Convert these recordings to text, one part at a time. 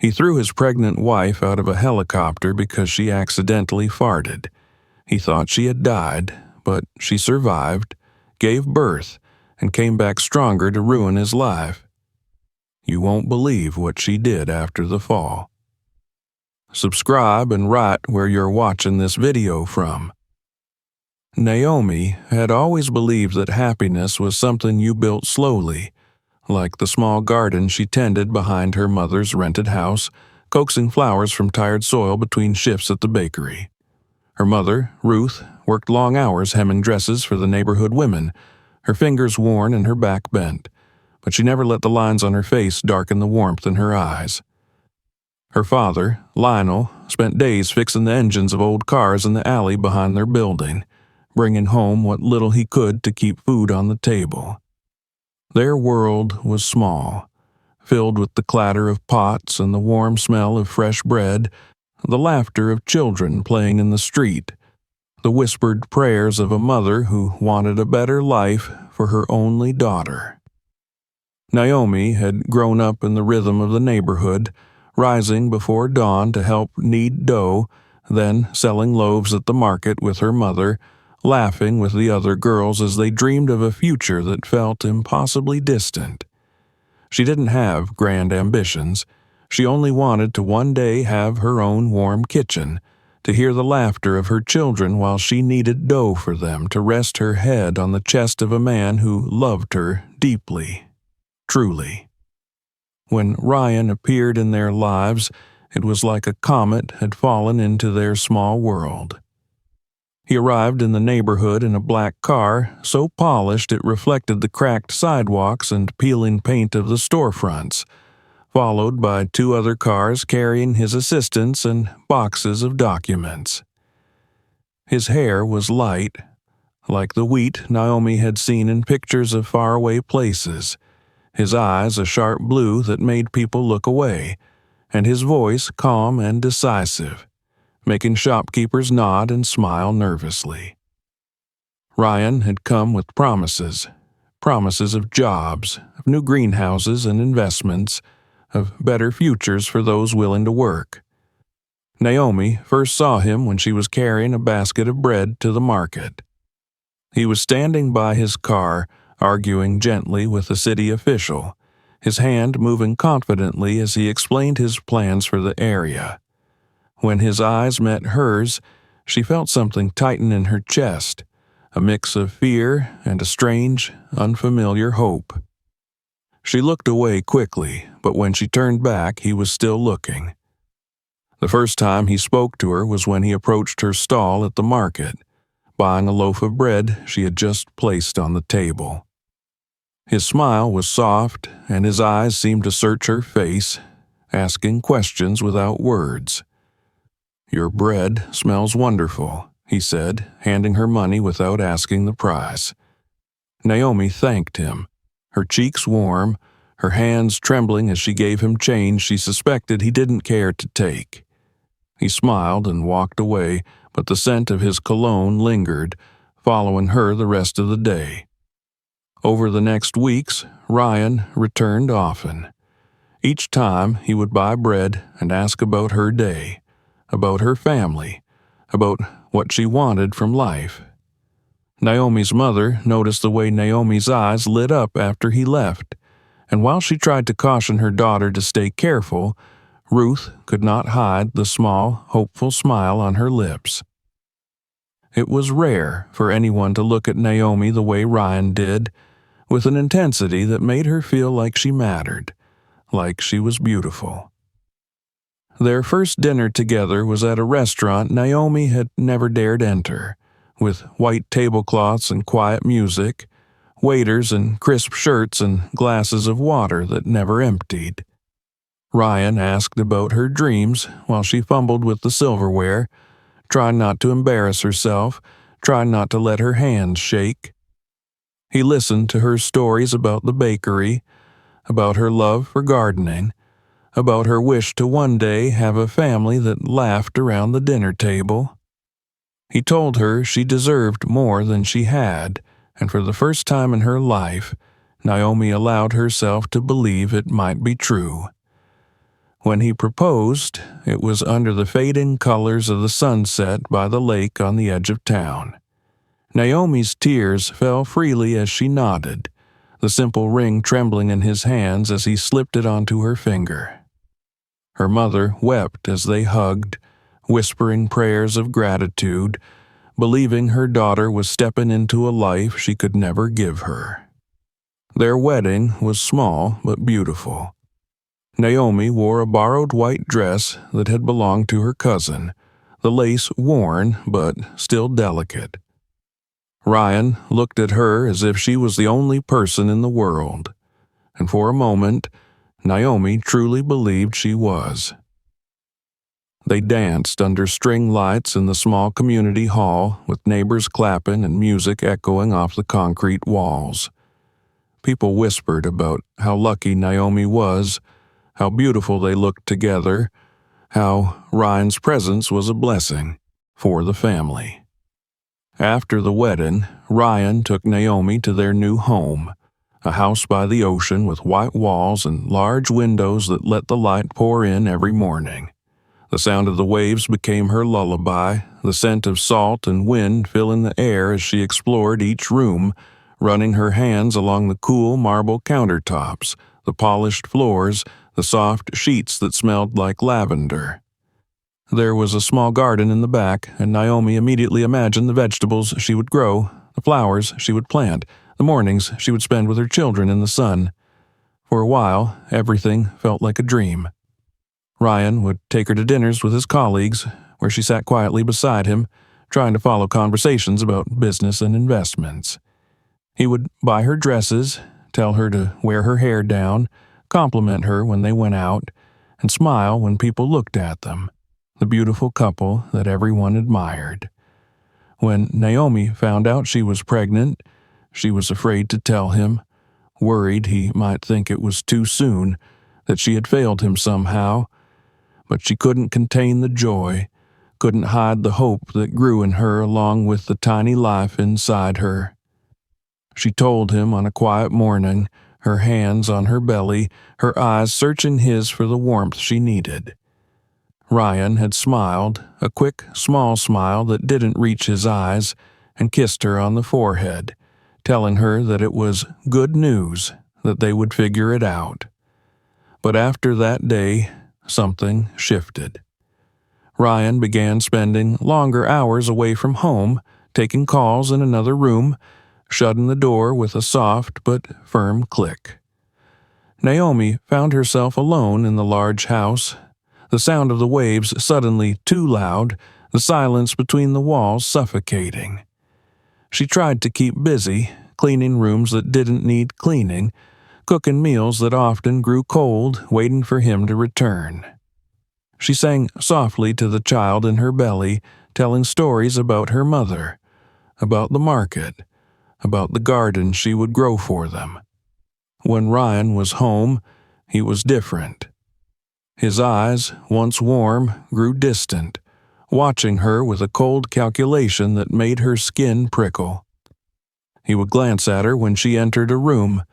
He threw his pregnant wife out of a helicopter because she accidentally farted. He thought she had died, but she survived, gave birth, and came back stronger to ruin his life. You won't believe what she did after the fall. Subscribe and write where you're watching this video from. Naomi had always believed that happiness was something you built slowly, like the small garden she tended behind her mother's rented house, coaxing flowers from tired soil between shifts at the bakery. Her mother, Ruth, worked long hours hemming dresses for the neighborhood women, her fingers worn and her back bent, but she never let the lines on her face darken the warmth in her eyes. Her father, Lionel, spent days fixing the engines of old cars in the alley behind their building, bringing home what little he could to keep food on the table. Their world was small, filled with the clatter of pots and the warm smell of fresh bread, the laughter of children playing in the street, the whispered prayers of a mother who wanted a better life for her only daughter. Naomi had grown up in the rhythm of the neighborhood, rising before dawn to help knead dough, then selling loaves at the market with her mother, laughing with the other girls as they dreamed of a future that felt impossibly distant. She didn't have grand ambitions. She only wanted to one day have her own warm kitchen, to hear the laughter of her children while she kneaded dough for them to rest her head on the chest of a man who loved her deeply, truly. When Ryan appeared in their lives, it was like a comet had fallen into their small world. He arrived in the neighborhood in a black car, so polished it reflected the cracked sidewalks and peeling paint of the storefronts, followed by two other cars carrying his assistants and boxes of documents. His hair was light, like the wheat Naomi had seen in pictures of faraway places, his eyes a sharp blue that made people look away, and his voice calm and decisive, making shopkeepers nod and smile nervously. Ryan had come with promises of jobs, of new greenhouses and investments, of better futures for those willing to work. Naomi first saw him when she was carrying a basket of bread to the market. He was standing by his car, arguing gently with a city official, his hand moving confidently as he explained his plans for the area. When his eyes met hers, she felt something tighten in her chest, a mix of fear and a strange, unfamiliar hope. She looked away quickly, but when she turned back, he was still looking. The first time he spoke to her was when he approached her stall at the market, buying a loaf of bread she had just placed on the table. His smile was soft, and his eyes seemed to search her face, asking questions without words. "Your bread smells wonderful," he said, handing her money without asking the price. Naomi thanked him, her cheeks warm, her hands trembling as she gave him change she suspected he didn't care to take. He smiled and walked away, but the scent of his cologne lingered, following her the rest of the day. Over the next weeks, Ryan returned often. Each time he would buy bread and ask about her day, about her family, about what she wanted from life. Naomi's mother noticed the way Naomi's eyes lit up after he left, and while she tried to caution her daughter to stay careful, Ruth could not hide the small, hopeful smile on her lips. It was rare for anyone to look at Naomi the way Ryan did, with an intensity that made her feel like she mattered, like she was beautiful. Their first dinner together was at a restaurant Naomi had never dared enter, with white tablecloths and quiet music, waiters in crisp shirts and glasses of water that never emptied. Ryan asked about her dreams while she fumbled with the silverware, trying not to embarrass herself, trying not to let her hands shake. He listened to her stories about the bakery, about her love for gardening, about her wish to one day have a family that laughed around the dinner table. He told her she deserved more than she had, and for the first time in her life, Naomi allowed herself to believe it might be true. When he proposed, it was under the fading colors of the sunset by the lake on the edge of town. Naomi's tears fell freely as she nodded, the simple ring trembling in his hands as he slipped it onto her finger. Her mother wept as they hugged, whispering prayers of gratitude, believing her daughter was stepping into a life she could never give her. Their wedding was small but beautiful. Naomi wore a borrowed white dress that had belonged to her cousin, the lace worn but still delicate. Ryan looked at her as if she was the only person in the world, and for a moment, Naomi truly believed she was. They danced under string lights in the small community hall, with neighbors clapping and music echoing off the concrete walls. People whispered about how lucky Naomi was, how beautiful they looked together, how Ryan's presence was a blessing for the family. After the wedding, Ryan took Naomi to their new home, a house by the ocean with white walls and large windows that let the light pour in every morning. The sound of the waves became her lullaby, the scent of salt and wind filling the air as she explored each room, running her hands along the cool marble countertops, the polished floors, the soft sheets that smelled like lavender. There was a small garden in the back, and Naomi immediately imagined the vegetables she would grow, the flowers she would plant, the mornings she would spend with her children in the sun. For a while, everything felt like a dream. Ryan would take her to dinners with his colleagues, where she sat quietly beside him, trying to follow conversations about business and investments. He would buy her dresses, tell her to wear her hair down, compliment her when they went out, and smile when people looked at them, the beautiful couple that everyone admired. When Naomi found out she was pregnant, she was afraid to tell him, worried he might think it was too soon, that she had failed him somehow, but she couldn't contain the joy, couldn't hide the hope that grew in her along with the tiny life inside her. She told him on a quiet morning, her hands on her belly, her eyes searching his for the warmth she needed. Ryan had smiled, a quick, small smile that didn't reach his eyes, and kissed her on the forehead, telling her that it was good news, that they would figure it out. But after that day, something shifted. Ryan began spending longer hours away from home, taking calls in another room, shutting the door with a soft but firm click. Naomi found herself alone in the large house, the sound of the waves suddenly too loud, the silence between the walls suffocating. She tried to keep busy, cleaning rooms that didn't need cleaning, cooking meals that often grew cold, waiting for him to return. She sang softly to the child in her belly, telling stories about her mother, about the market, about the garden she would grow for them. When Ryan was home, he was different. His eyes, once warm, grew distant, watching her with a cold calculation that made her skin prickle. He would glance at her when she entered a room,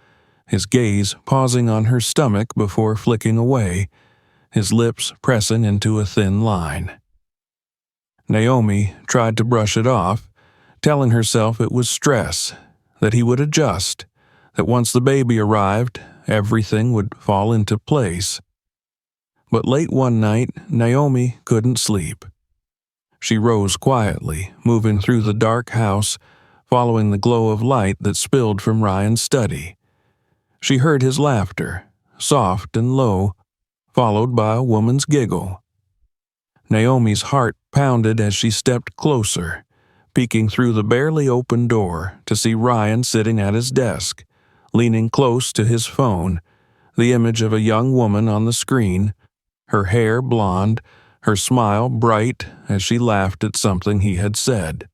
his gaze pausing on her stomach before flicking away, his lips pressing into a thin line. Naomi tried to brush it off, telling herself it was stress, that he would adjust, that once the baby arrived, everything would fall into place. But late one night, Naomi couldn't sleep. She rose quietly, moving through the dark house, following the glow of light that spilled from Ryan's study. She heard his laughter, soft and low, followed by a woman's giggle. Naomi's heart pounded as she stepped closer, peeking through the barely open door to see Ryan sitting at his desk, leaning close to his phone, the image of a young woman on the screen, her hair blonde, her smile bright as she laughed at something he had said.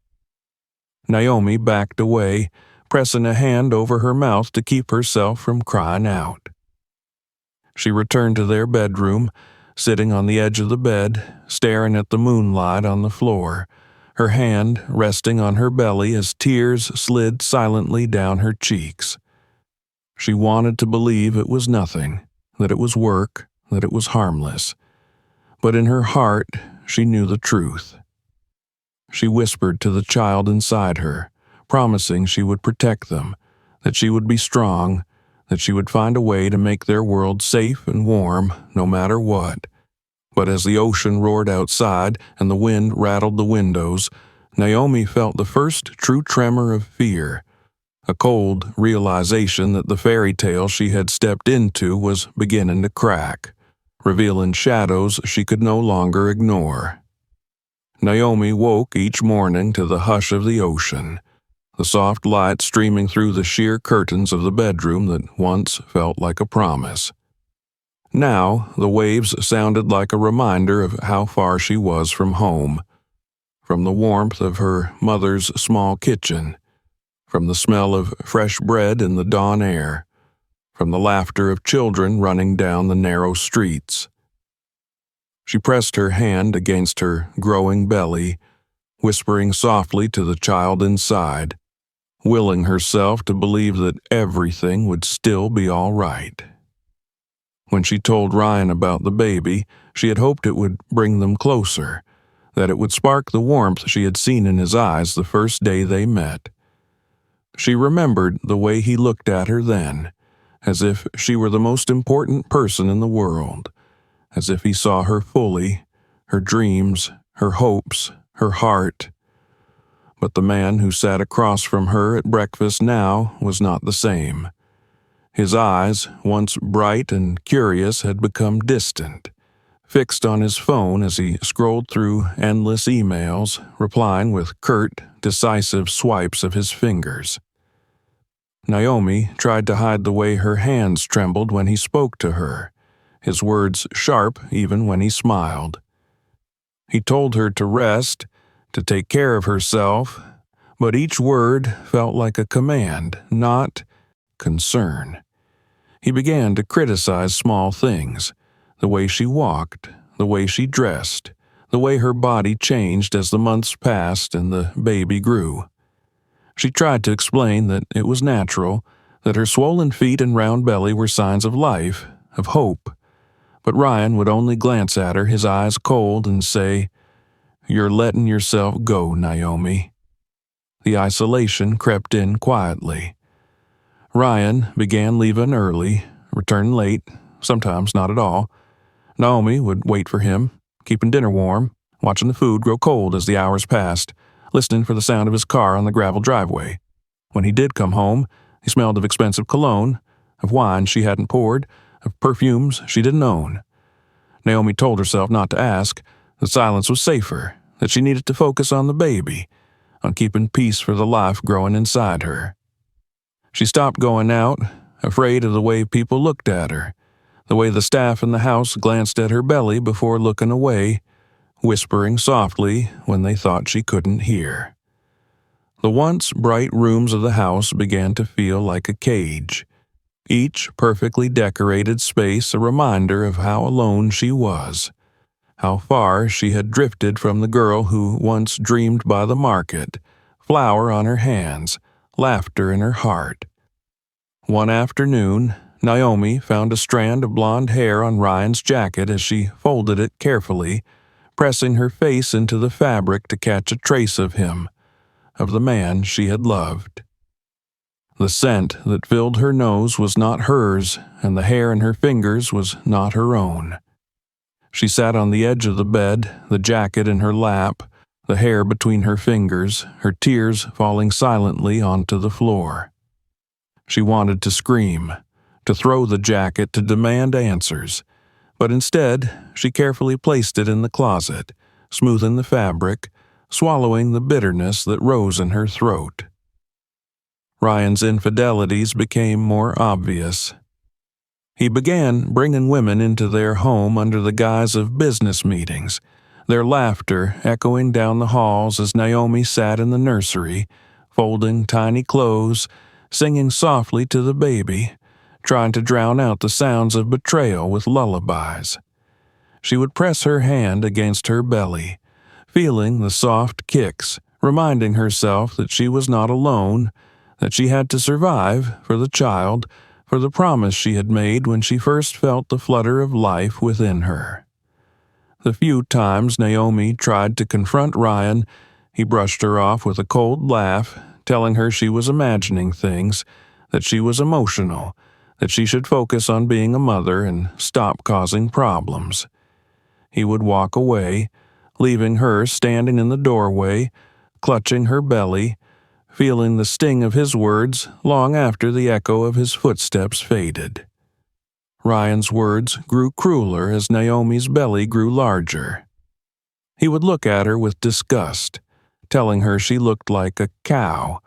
Naomi backed away, pressing a hand over her mouth to keep herself from crying out. She returned to their bedroom, sitting on the edge of the bed, staring at the moonlight on the floor, her hand resting on her belly as tears slid silently down her cheeks. She wanted to believe it was nothing, that it was work, that it was harmless. But in her heart, she knew the truth. She whispered to the child inside her, promising she would protect them, that she would be strong, that she would find a way to make their world safe and warm no matter what. But as the ocean roared outside and the wind rattled the windows, Naomi felt the first true tremor of fear, a cold realization that the fairy tale she had stepped into was beginning to crack, revealing shadows she could no longer ignore. Naomi woke each morning to the hush of the ocean, the soft light streaming through the sheer curtains of the bedroom that once felt like a promise. Now, the waves sounded like a reminder of how far she was from home, from the warmth of her mother's small kitchen, from the smell of fresh bread in the dawn air, from the laughter of children running down the narrow streets. She pressed her hand against her growing belly, whispering softly to the child inside, willing herself to believe that everything would still be all right. When she told Ryan about the baby, she had hoped it would bring them closer, that it would spark the warmth she had seen in his eyes the first day they met. She remembered the way he looked at her then, as if she were the most important person in the world, as if he saw her fully, her dreams, her hopes, her heart. But the man who sat across from her at breakfast now was not the same. His eyes, once bright and curious, had become distant, fixed on his phone as he scrolled through endless emails, replying with curt, decisive swipes of his fingers. Naomi tried to hide the way her hands trembled when he spoke to her, his words sharp even when he smiled. He told her to rest, to take care of herself, but each word felt like a command, not concern. He began to criticize small things, the way she walked, the way she dressed, the way her body changed as the months passed and the baby grew. She tried to explain that it was natural, that her swollen feet and round belly were signs of life, of hope. But Ryan would only glance at her, his eyes cold, and say, "You're letting yourself go, Naomi." The isolation crept in quietly. Ryan began leaving early, returned late, sometimes not at all. Naomi would wait for him, keeping dinner warm, watching the food grow cold as the hours passed, listening for the sound of his car on the gravel driveway. When he did come home, he smelled of expensive cologne, of wine she hadn't poured, of perfumes she didn't own. Naomi told herself not to ask, that silence was safer, that she needed to focus on the baby, on keeping peace for the life growing inside her. She stopped going out, afraid of the way people looked at her, the way the staff in the house glanced at her belly before looking away, whispering softly when they thought she couldn't hear. The once bright rooms of the house began to feel like a cage, each perfectly decorated space a reminder of how alone she was, how far she had drifted from the girl who once dreamed by the market, flower on her hands, laughter in her heart. One afternoon, Naomi found a strand of blonde hair on Ryan's jacket as she folded it carefully, pressing her face into the fabric to catch a trace of him, of the man she had loved. The scent that filled her nose was not hers, and the hair in her fingers was not her own. She sat on the edge of the bed, the jacket in her lap, the hair between her fingers, her tears falling silently onto the floor. She wanted to scream, to throw the jacket, to demand answers, but instead she carefully placed it in the closet, smoothing the fabric, swallowing the bitterness that rose in her throat. Ryan's infidelities became more obvious. He began bringing women into their home under the guise of business meetings, their laughter echoing down the halls as Naomi sat in the nursery, folding tiny clothes, singing softly to the baby, trying to drown out the sounds of betrayal with lullabies. She would press her hand against her belly, feeling the soft kicks, reminding herself that she was not alone, that she had to survive for the child, for the promise she had made when she first felt the flutter of life within her. The few times Naomi tried to confront Ryan, he brushed her off with a cold laugh, telling her she was imagining things, that she was emotional, that she should focus on being a mother and stop causing problems. He would walk away, leaving her standing in the doorway, clutching her belly, feeling the sting of his words long after the echo of his footsteps faded. Ryan's words grew crueler as Naomi's belly grew larger. He would look at her with disgust, telling her she looked like a cow,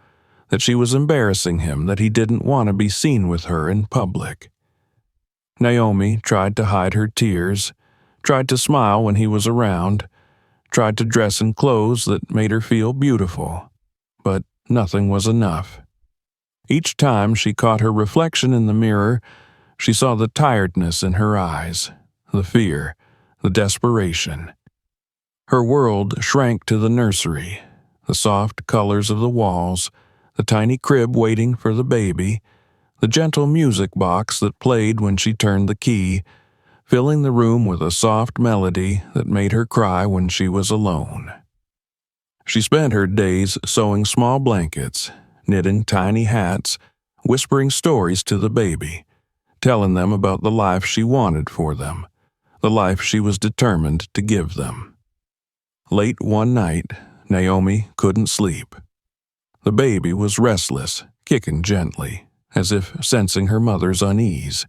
that she was embarrassing him, that he didn't want to be seen with her in public. Naomi tried to hide her tears, tried to smile when he was around, tried to dress in clothes that made her feel beautiful, but nothing was enough. Each time she caught her reflection in the mirror, she saw the tiredness in her eyes, the fear, the desperation. Her world shrank to the nursery, the soft colors of the walls, the tiny crib waiting for the baby, the gentle music box that played when she turned the key, filling the room with a soft melody that made her cry when she was alone. She spent her days sewing small blankets, knitting tiny hats, whispering stories to the baby, telling them about the life she wanted for them, the life she was determined to give them. Late one night, Naomi couldn't sleep. The baby was restless, kicking gently, as if sensing her mother's unease.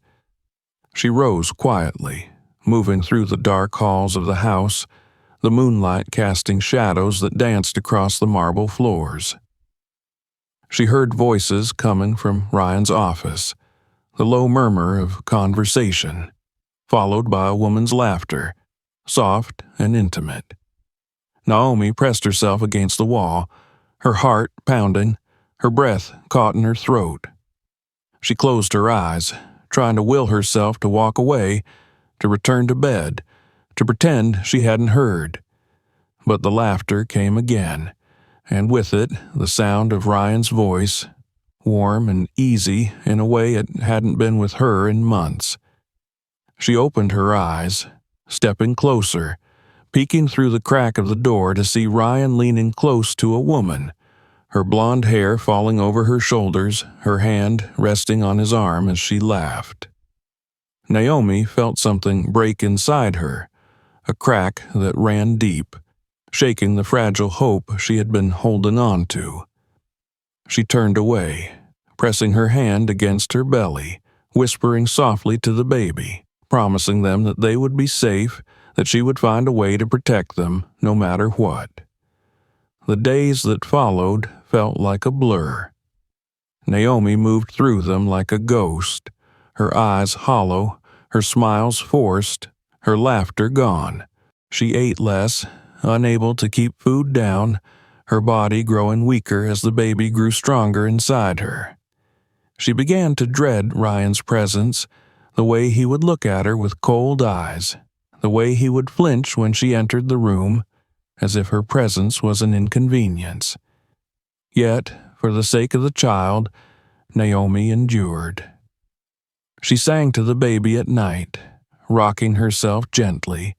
She rose quietly, moving through the dark halls of the house, the moonlight casting shadows that danced across the marble floors. She heard voices coming from Ryan's office, the low murmur of conversation, followed by a woman's laughter, soft and intimate. Naomi pressed herself against the wall, her heart pounding, her breath caught in her throat. She closed her eyes, trying to will herself to walk away, to return to bed, to pretend she hadn't heard. But the laughter came again, and with it the sound of Ryan's voice, warm and easy in a way it hadn't been with her in months. She opened her eyes, stepping closer, peeking through the crack of the door to see Ryan leaning close to a woman, her blonde hair falling over her shoulders, her hand resting on his arm as she laughed. Naomi felt something break inside her, a crack that ran deep, shaking the fragile hope she had been holding on to. She turned away, pressing her hand against her belly, whispering softly to the baby, promising them that they would be safe, that she would find a way to protect them no matter what. The days that followed felt like a blur. Naomi moved through them like a ghost, her eyes hollow, her smiles forced, her laughter gone. She ate less, unable to keep food down, her body growing weaker as the baby grew stronger inside her. She began to dread Ryan's presence, the way he would look at her with cold eyes, the way he would flinch when she entered the room, as if her presence was an inconvenience. Yet, for the sake of the child, Naomi endured. She sang to the baby at night, rocking herself gently,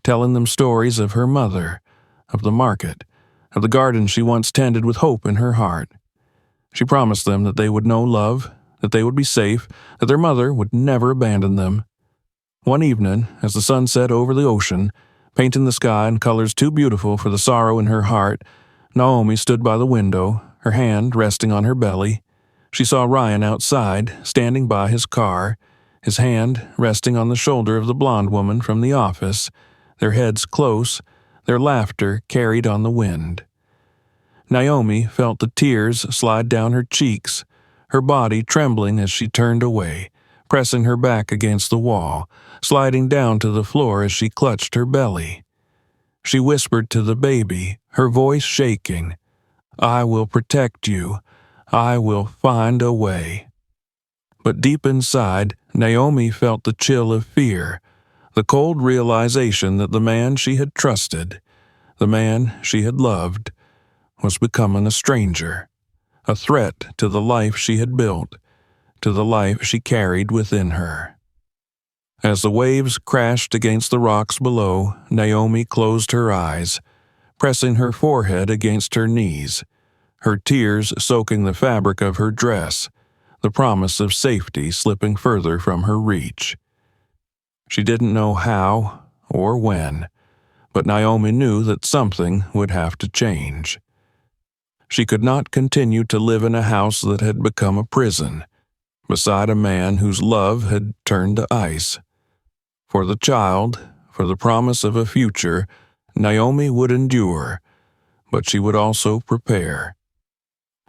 telling them stories of her mother, of the market, of the garden she once tended with hope in her heart. She promised them that they would know love, that they would be safe, that their mother would never abandon them. One evening, as the sun set over the ocean, painting the sky in colors too beautiful for the sorrow in her heart, Naomi stood by the window, her hand resting on her belly. She saw Ryan outside, standing by his car, his hand resting on the shoulder of the blonde woman from the office, their heads close, their laughter carried on the wind. Naomi felt the tears slide down her cheeks, her body trembling as she turned away, pressing her back against the wall, sliding down to the floor as she clutched her belly. She whispered to the baby, her voice shaking, "I will protect you. I will find a way." But deep inside, Naomi felt the chill of fear, the cold realization that the man she had trusted, the man she had loved, was becoming a stranger, a threat to the life she had built, to the life she carried within her. As the waves crashed against the rocks below, Naomi closed her eyes, pressing her forehead against her knees, her tears soaking the fabric of her dress, the promise of safety slipping further from her reach. She didn't know how or when, but Naomi knew that something would have to change. She could not continue to live in a house that had become a prison, beside a man whose love had turned to ice. For the child, for the promise of a future, Naomi would endure, but she would also prepare.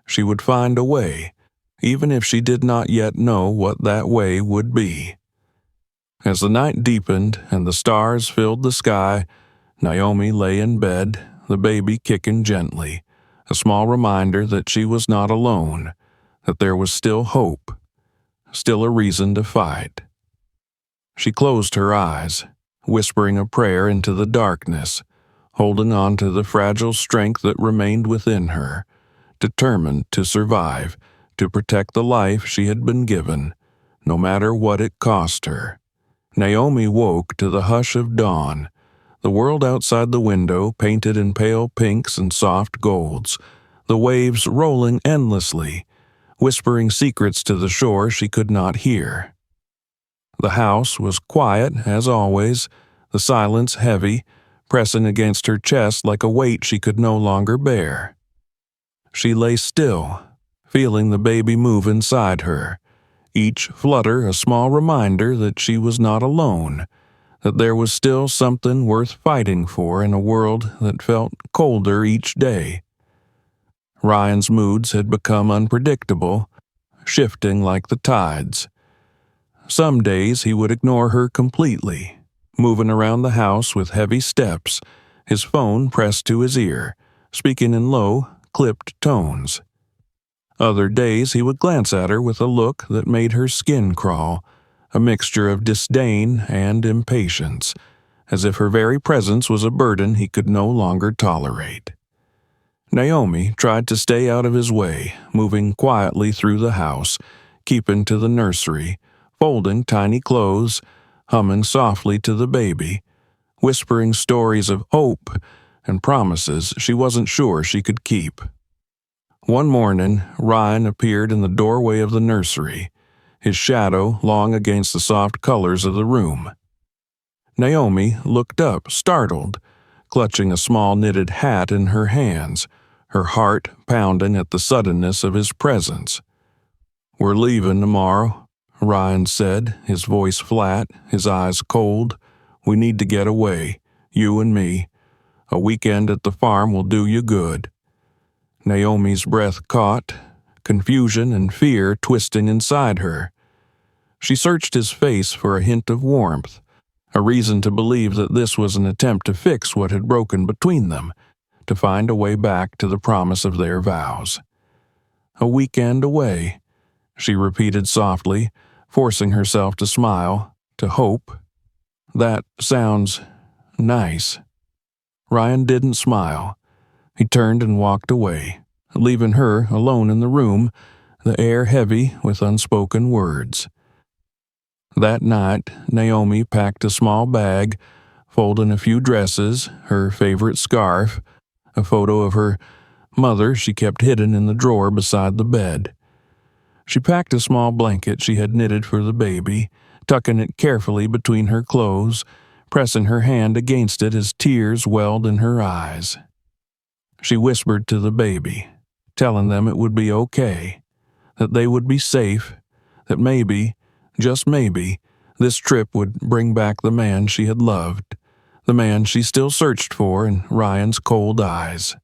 She would find a way, even if she did not yet know what that way would be. As the night deepened and the stars filled the sky, Naomi lay in bed, the baby kicking gently, a small reminder that she was not alone, that there was still hope, still a reason to fight. She closed her eyes, whispering a prayer into the darkness, holding on to the fragile strength that remained within her, determined to survive, to protect the life she had been given, no matter what it cost her. Naomi woke to the hush of dawn, the world outside the window painted in pale pinks and soft golds, the waves rolling endlessly, whispering secrets to the shore she could not hear. The house was quiet, as always, the silence heavy, pressing against her chest like a weight she could no longer bear. She lay still, feeling the baby move inside her, each flutter a small reminder that she was not alone, that there was still something worth fighting for in a world that felt colder each day. Ryan's moods had become unpredictable, shifting like the tides. Some days he would ignore her completely, moving around the house with heavy steps, his phone pressed to his ear, speaking in low, clipped tones. Other days he would glance at her with a look that made her skin crawl, a mixture of disdain and impatience, as if her very presence was a burden he could no longer tolerate. Naomi tried to stay out of his way, moving quietly through the house, keeping to the nursery, folding tiny clothes, humming softly to the baby, whispering stories of hope and promises she wasn't sure she could keep. One morning, Ryan appeared in the doorway of the nursery, his shadow long against the soft colors of the room. Naomi looked up, startled, clutching a small knitted hat in her hands, her heart pounding at the suddenness of his presence. "We're leaving tomorrow," Ryan said, his voice flat, his eyes cold. "We need to get away, you and me. A weekend at the farm will do you good." Naomi's breath caught, confusion and fear twisting inside her. She searched his face for a hint of warmth, a reason to believe that this was an attempt to fix what had broken between them, to find a way back to the promise of their vows. "A weekend away," she repeated softly, forcing herself to smile, to hope. "That sounds nice." Ryan didn't smile. He turned and walked away, leaving her alone in the room, the air heavy with unspoken words. That night, Naomi packed a small bag, folding a few dresses, her favorite scarf, a photo of her mother she kept hidden in the drawer beside the bed. She packed a small blanket she had knitted for the baby, tucking it carefully between her clothes, pressing her hand against it as tears welled in her eyes. She whispered to the baby, telling them it would be okay, that they would be safe, that maybe, just maybe, this trip would bring back the man she had loved, the man she still searched for in Ryan's cold eyes.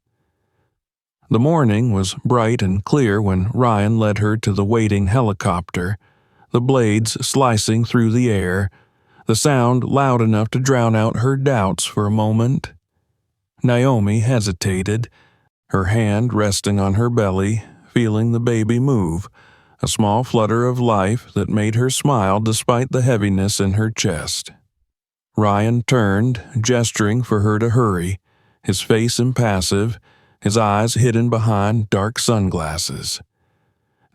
The morning was bright and clear when Ryan led her to the waiting helicopter, the blades slicing through the air, the sound loud enough to drown out her doubts for a moment. Naomi hesitated, her hand resting on her belly, feeling the baby move, a small flutter of life that made her smile despite the heaviness in her chest. Ryan turned, gesturing for her to hurry, his face impassive, his eyes hidden behind dark sunglasses.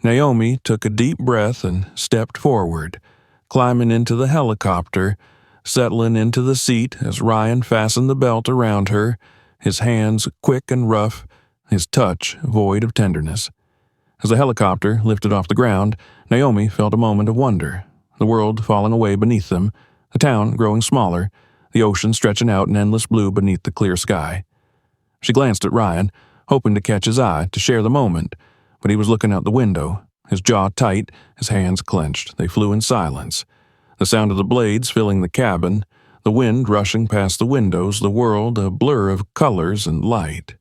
Naomi took a deep breath and stepped forward, climbing into the helicopter, settling into the seat as Ryan fastened the belt around her, his hands quick and rough, his touch void of tenderness. As the helicopter lifted off the ground, Naomi felt a moment of wonder, the world falling away beneath them, the town growing smaller, the ocean stretching out in endless blue beneath the clear sky. She glanced at Ryan, hoping to catch his eye, to share the moment, but he was looking out the window, his jaw tight, his hands clenched. They flew in silence. The sound of the blades filling the cabin, the wind rushing past the windows, the world a blur of colors and light.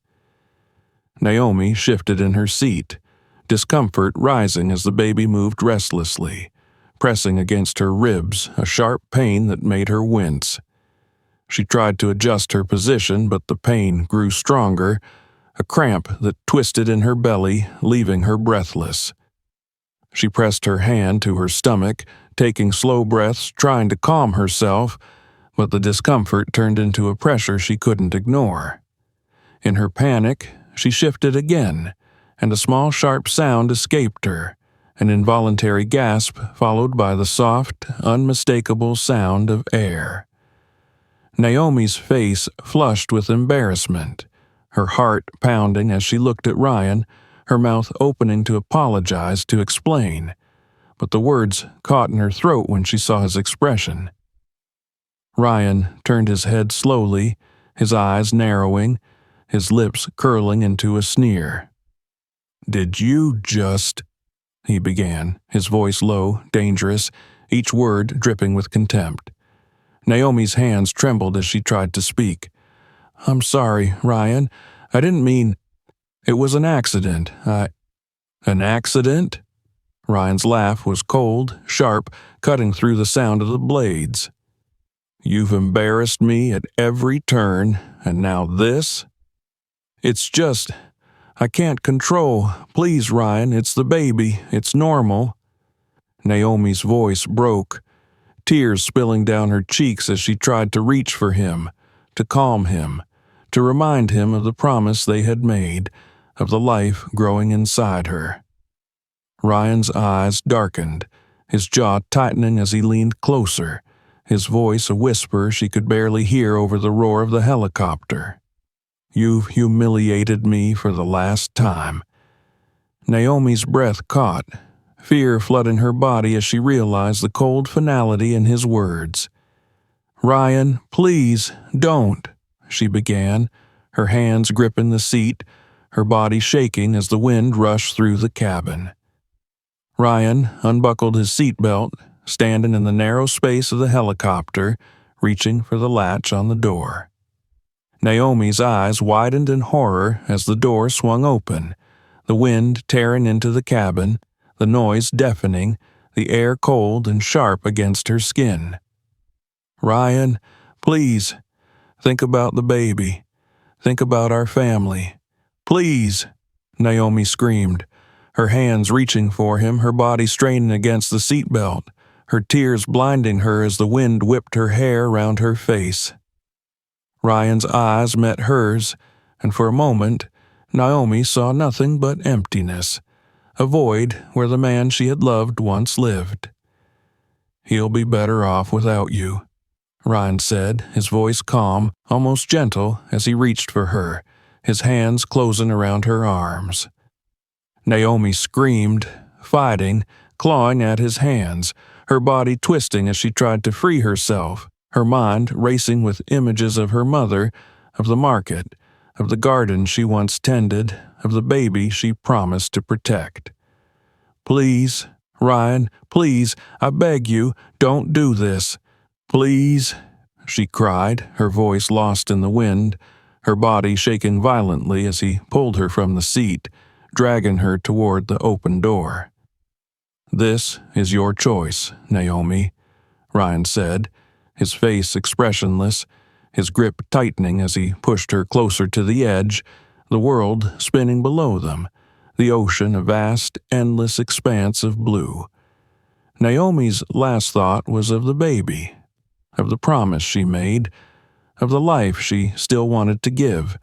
Naomi shifted in her seat, discomfort rising as the baby moved restlessly, pressing against her ribs, a sharp pain that made her wince. She tried to adjust her position, but the pain grew stronger, a cramp that twisted in her belly, leaving her breathless. She pressed her hand to her stomach, taking slow breaths, trying to calm herself, but the discomfort turned into a pressure she couldn't ignore. In her panic, she shifted again, and a small sharp sound escaped her, an involuntary gasp followed by the soft, unmistakable sound of air. Naomi's face flushed with embarrassment, her heart pounding as she looked at Ryan, her mouth opening to apologize, to explain, but the words caught in her throat when she saw his expression. Ryan turned his head slowly, his eyes narrowing, his lips curling into a sneer. "Did you just—" he began, his voice low, dangerous, each word dripping with contempt. Naomi's hands trembled as she tried to speak. "I'm sorry, Ryan. I didn't mean— It was an accident. An accident?" Ryan's laugh was cold, sharp, cutting through the sound of the blades. "You've embarrassed me at every turn, and now this? It's just— I can't control. Please, Ryan, it's the baby. It's normal." Naomi's voice broke, tears spilling down her cheeks as she tried to reach for him, to calm him, to remind him of the promise they had made, of the life growing inside her. Ryan's eyes darkened, his jaw tightening as he leaned closer, his voice a whisper she could barely hear over the roar of the helicopter. "You've humiliated me for the last time." Naomi's breath caught, fear flooding her body as she realized the cold finality in his words. "Ryan, please, don't," she began, her hands gripping the seat, her body shaking as the wind rushed through the cabin. Ryan unbuckled his seatbelt, standing in the narrow space of the helicopter, reaching for the latch on the door. Naomi's eyes widened in horror as the door swung open, the wind tearing into the cabin, the noise deafening, the air cold and sharp against her skin. "Ryan, please, think about the baby. Think about our family. Please," Naomi screamed, her hands reaching for him, her body straining against the seatbelt, her tears blinding her as the wind whipped her hair around her face. Ryan's eyes met hers, and for a moment, Naomi saw nothing but emptiness, a void where the man she had loved once lived. "He'll be better off without you," Ryan said, his voice calm, almost gentle, as he reached for her, his hands closing around her arms. Naomi screamed, fighting, clawing at his hands, her body twisting as she tried to free herself, her mind racing with images of her mother, of the market, of the garden she once tended, of the baby she promised to protect. "Please, Ryan, please, I beg you, don't do this. Please," she cried, her voice lost in the wind, her body shaking violently as he pulled her from the seat, dragging her toward the open door. "This is your choice, Naomi," Ryan said, his face expressionless, his grip tightening as he pushed her closer to the edge, the world spinning below them, the ocean a vast, endless expanse of blue. Naomi's last thought was of the baby, of the promise she made, of the life she still wanted to give,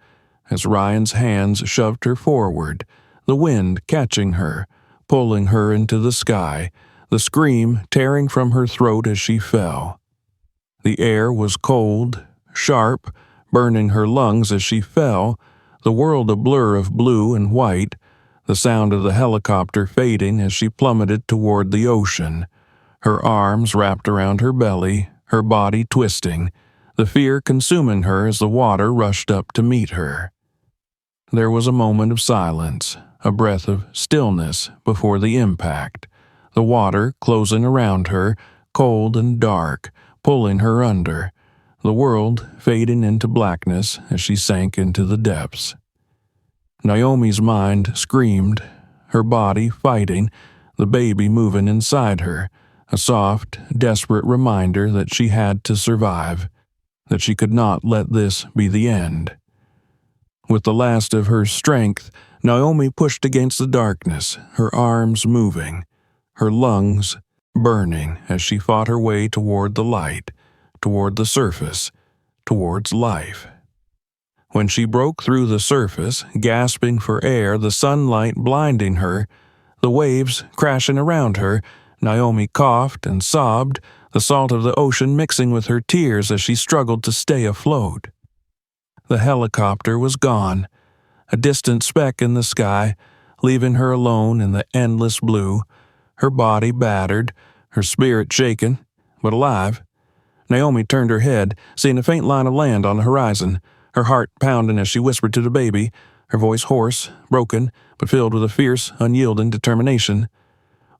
as Ryan's hands shoved her forward, the wind catching her, pulling her into the sky, the scream tearing from her throat as she fell. The air was cold, sharp, burning her lungs as she fell, the world a blur of blue and white, the sound of the helicopter fading as she plummeted toward the ocean, her arms wrapped around her belly, her body twisting, the fear consuming her as the water rushed up to meet her. There was a moment of silence, a breath of stillness before the impact, the water closing around her, cold and dark, pulling her under, the world fading into blackness as she sank into the depths. Naomi's mind screamed, her body fighting, the baby moving inside her, a soft, desperate reminder that she had to survive, that she could not let this be the end. With the last of her strength, Naomi pushed against the darkness, her arms moving, her lungs burning as she fought her way toward the light, toward the surface, towards life. When she broke through the surface, gasping for air, the sunlight blinding her, the waves crashing around her, Naomi coughed and sobbed, the salt of the ocean mixing with her tears as she struggled to stay afloat. The helicopter was gone, a distant speck in the sky, leaving her alone in the endless blue, her body battered, her spirit shaken, but alive. Naomi turned her head, seeing a faint line of land on the horizon, her heart pounding as she whispered to the baby, her voice hoarse, broken, but filled with a fierce, unyielding determination.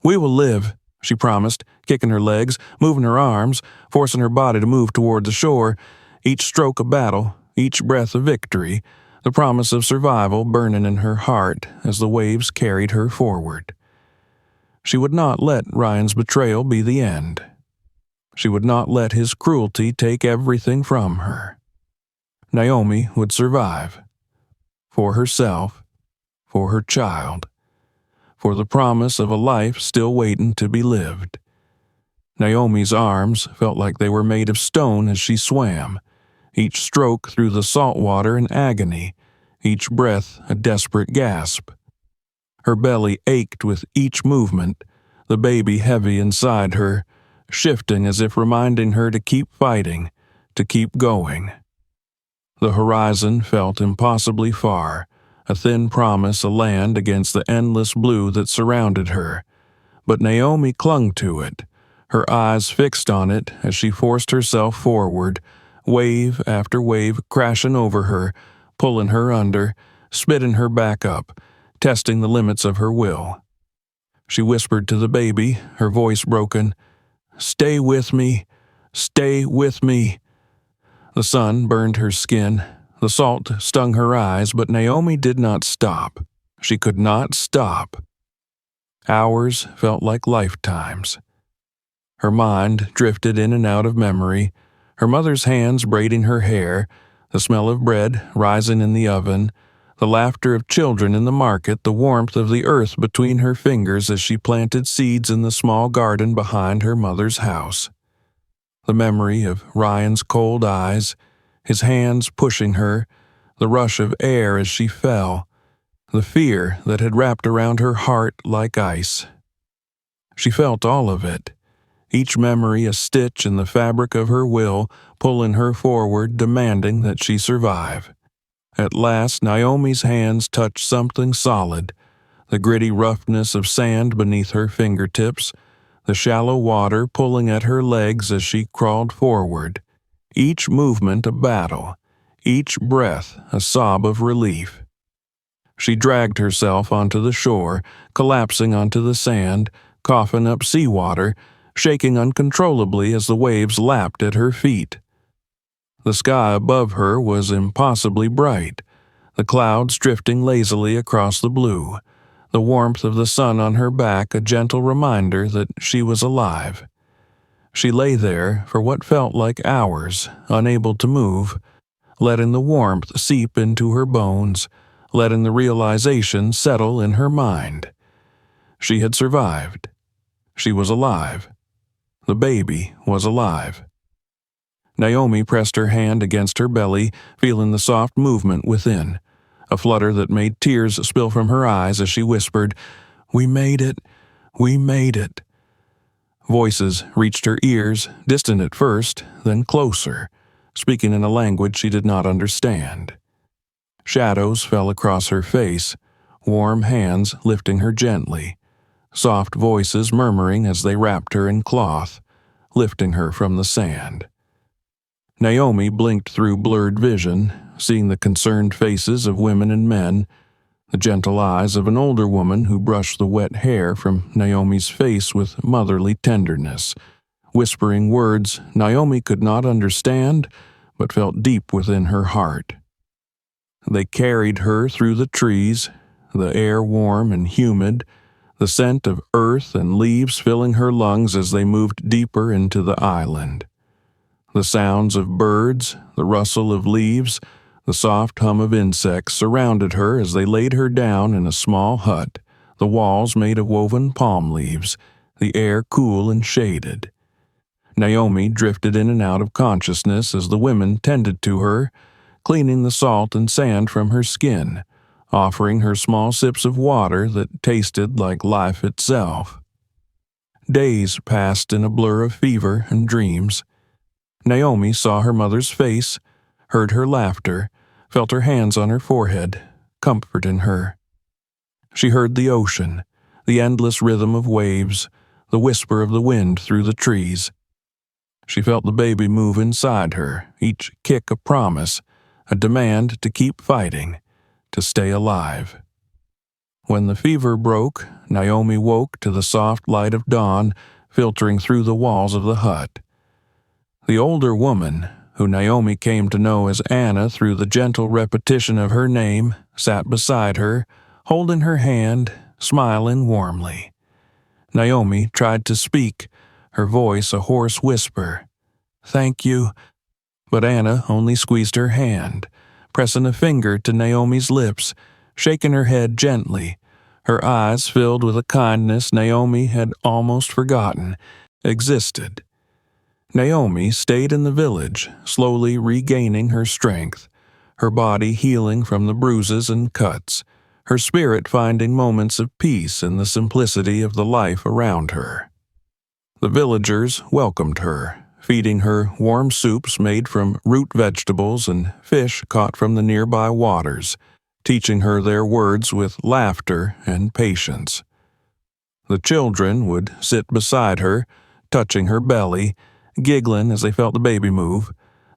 "We will live," she promised, kicking her legs, moving her arms, forcing her body to move toward the shore, each stroke a battle, each breath a victory, the promise of survival burning in her heart as the waves carried her forward. She would not let Ryan's betrayal be the end. She would not let his cruelty take everything from her. Naomi would survive. For herself, for her child, for the promise of a life still waiting to be lived. Naomi's arms felt like they were made of stone as she swam, each stroke through the salt water an agony, each breath a desperate gasp. Her belly ached with each movement, the baby heavy inside her, shifting as if reminding her to keep fighting, to keep going. The horizon felt impossibly far, a thin promise of land against the endless blue that surrounded her, but Naomi clung to it, her eyes fixed on it as she forced herself forward, wave after wave crashing over her, pulling her under, spitting her back up, testing the limits of her will. She whispered to the baby, her voice broken, "Stay with me, stay with me." The sun burned her skin, the salt stung her eyes, but Naomi did not stop. She could not stop. Hours felt like lifetimes. Her mind drifted in and out of memory, her mother's hands braiding her hair, the smell of bread rising in the oven, the laughter of children in the market, the warmth of the earth between her fingers as she planted seeds in the small garden behind her mother's house. The memory of Ryan's cold eyes, his hands pushing her, the rush of air as she fell, the fear that had wrapped around her heart like ice. She felt all of it, each memory a stitch in the fabric of her will, pulling her forward, demanding that she survive. At last, Naomi's hands touched something solid, the gritty roughness of sand beneath her fingertips, the shallow water pulling at her legs as she crawled forward, each movement a battle, each breath a sob of relief. She dragged herself onto the shore, collapsing onto the sand, coughing up seawater, shaking uncontrollably as the waves lapped at her feet. The sky above her was impossibly bright, the clouds drifting lazily across the blue, the warmth of the sun on her back a gentle reminder that she was alive. She lay there for what felt like hours, unable to move, letting the warmth seep into her bones, letting the realization settle in her mind. She had survived. She was alive. The baby was alive. Naomi pressed her hand against her belly, feeling the soft movement within, a flutter that made tears spill from her eyes as she whispered, We made it! We made it!" Voices reached her ears, distant at first, then closer, speaking in a language she did not understand. Shadows fell across her face, warm hands lifting her gently, soft voices murmuring as they wrapped her in cloth, lifting her from the sand. Naomi blinked through blurred vision, seeing the concerned faces of women and men, the gentle eyes of an older woman who brushed the wet hair from Naomi's face with motherly tenderness, whispering words Naomi could not understand but felt deep within her heart. They carried her through the trees, the air warm and humid, the scent of earth and leaves filling her lungs as they moved deeper into the island. The sounds of birds, the rustle of leaves, the soft hum of insects surrounded her as they laid her down in a small hut, the walls made of woven palm leaves, the air cool and shaded. Naomi drifted in and out of consciousness as the women tended to her, cleaning the salt and sand from her skin, offering her small sips of water that tasted like life itself. Days passed in a blur of fever and dreams. Naomi saw her mother's face, heard her laughter, felt her hands on her forehead, comforting her. She heard the ocean, the endless rhythm of waves, the whisper of the wind through the trees. She felt the baby move inside her, each kick a promise, a demand to keep fighting, to stay alive. When the fever broke, Naomi woke to the soft light of dawn filtering through the walls of the hut. The older woman, who Naomi came to know as Anna through the gentle repetition of her name, sat beside her, holding her hand, smiling warmly. Naomi tried to speak, her voice a hoarse whisper. "Thank you," but Anna only squeezed her hand, pressing a finger to Naomi's lips, shaking her head gently, her eyes filled with a kindness Naomi had almost forgotten existed. Naomi stayed in the village, slowly regaining her strength, her body healing from the bruises and cuts, her spirit finding moments of peace in the simplicity of the life around her. The villagers welcomed her, feeding her warm soups made from root vegetables and fish caught from the nearby waters, teaching her their words with laughter and patience. The children would sit beside her, touching her belly, giggling as they felt the baby move,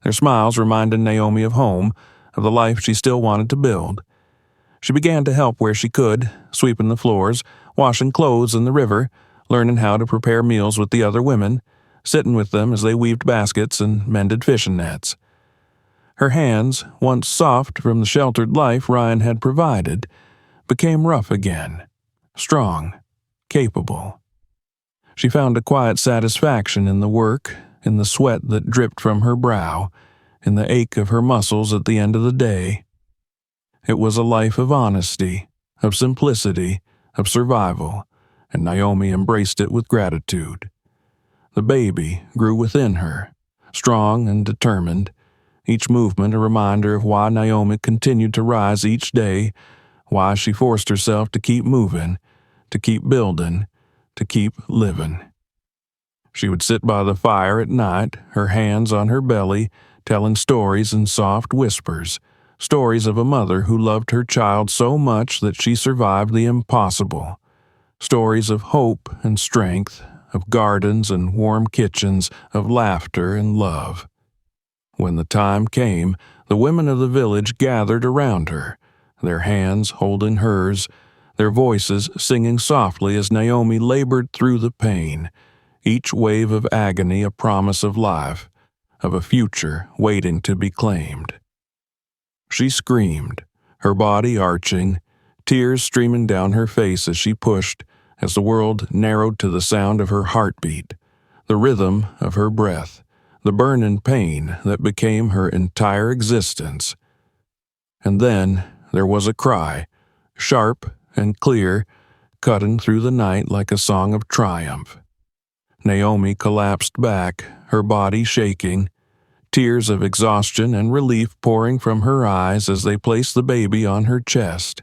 their smiles reminding Naomi of home, of the life she still wanted to build. She began to help where she could, sweeping the floors, washing clothes in the river, learning how to prepare meals with the other women, sitting with them as they weaved baskets and mended fishing nets. Her hands, once soft from the sheltered life Ryan had provided, became rough again, strong, capable. She found a quiet satisfaction in the work, in the sweat that dripped from her brow, in the ache of her muscles at the end of the day. It was a life of honesty, of simplicity, of survival, and Naomi embraced it with gratitude. The baby grew within her, strong and determined, each movement a reminder of why Naomi continued to rise each day, why she forced herself to keep moving, to keep building, to keep living. She would sit by the fire at night, her hands on her belly, telling stories in soft whispers, stories of a mother who loved her child so much that she survived the impossible, stories of hope and strength, of gardens and warm kitchens, of laughter and love. When the time came, the women of the village gathered around her, their hands holding hers, their voices singing softly as Naomi labored through the pain, each wave of agony a promise of life, of a future waiting to be claimed. She screamed, her body arching, tears streaming down her face as she pushed, as the world narrowed to the sound of her heartbeat, the rhythm of her breath, the burning pain that became her entire existence. And then there was a cry, sharp and clear, cutting through the night like a song of triumph. Naomi collapsed back, her body shaking, tears of exhaustion and relief pouring from her eyes as they placed the baby on her chest,